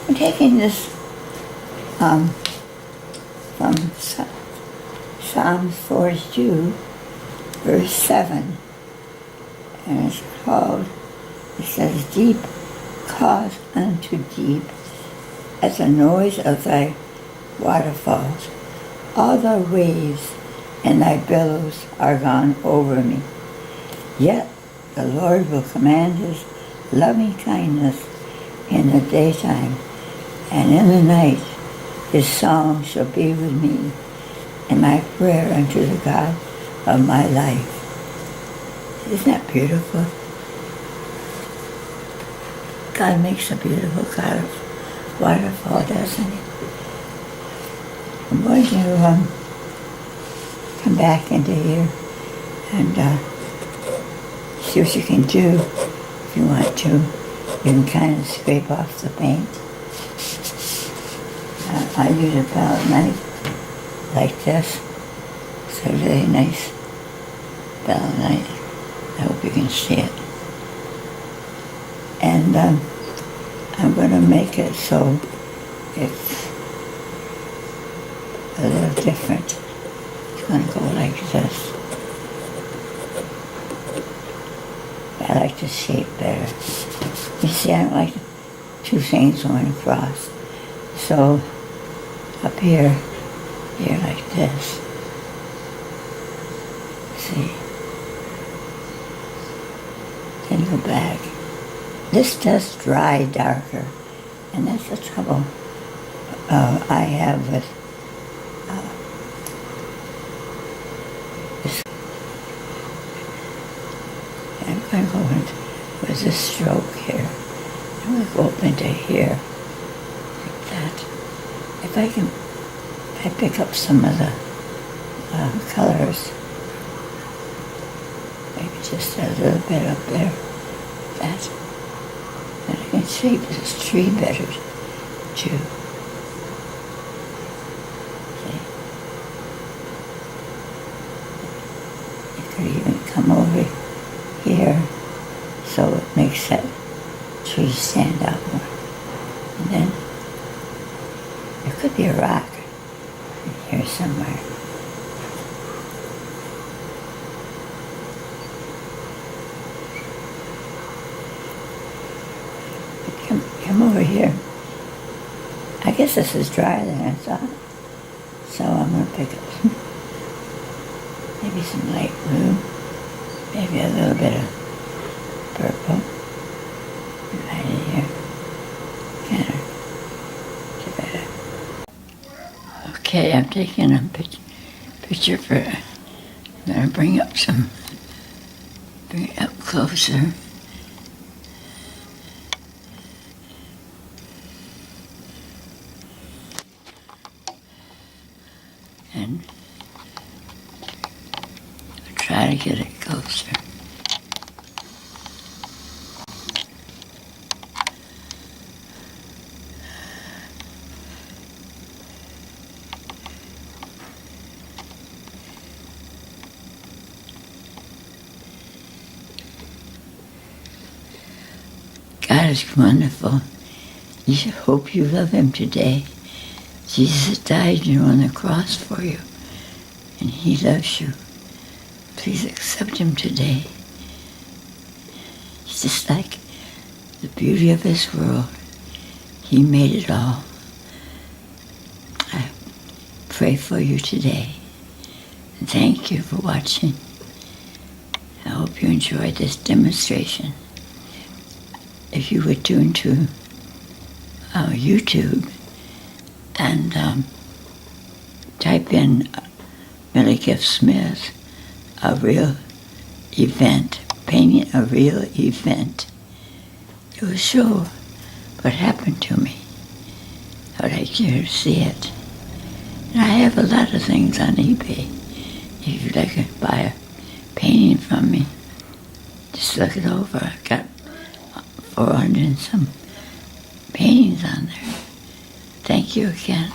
I'm taking this from Psalm 42, verse 7, and it's called, it says, deep calls unto deep at the noise of thy waterfalls. All thy waves and thy billows are gone over me. Yet the Lord will command his loving kindness in the daytime, and in the night his song shall be with me, and my prayer unto the God of my life. Isn't that beautiful? God makes a beautiful kind of waterfall, doesn't he? I'm going to come back into here and see what you can do if you want to. You can kind of scrape off the paint. I use a palette knife like this. It's a really nice palette knife. I hope you can see it. And I'm going to make it so it's a little different. It's going to go like this. I like the shape better. You see, I don't like two things going across. So up here like this. See? Then go back. This does dry darker, and that's the trouble I have with this. I'm going to go with this stroke here. I'm going to go up into here, like that. If I pick up some of the colors, maybe just a little bit up there, that. And I can shape this tree better, too. See? You could even come over here so it makes that tree stand out more. And then there could be a rock in here somewhere. Come over here. I guess this is drier than I thought. So I'm going to pick up maybe some light blue, maybe a little bit of purple. Right in here. Kind of. Okay, I'm taking a picture for, I'm going to bring it up closer. And try to get it closer. God is wonderful. You hope you love him today. Jesus died, on the cross for you, and he loves you. Please accept him today. He's just like the beauty of this world. He made it all. I pray for you today. And thank you for watching. I hope you enjoyed this demonstration. If you would tune to YouTube, and type in Millie Gift Smith, a real event, painting a real event. It will show what happened to me. I would like you to see it. And I have a lot of things on eBay. If you'd like to buy a painting from me, just look it over. I've got 400 and some paintings on there. Thank you again.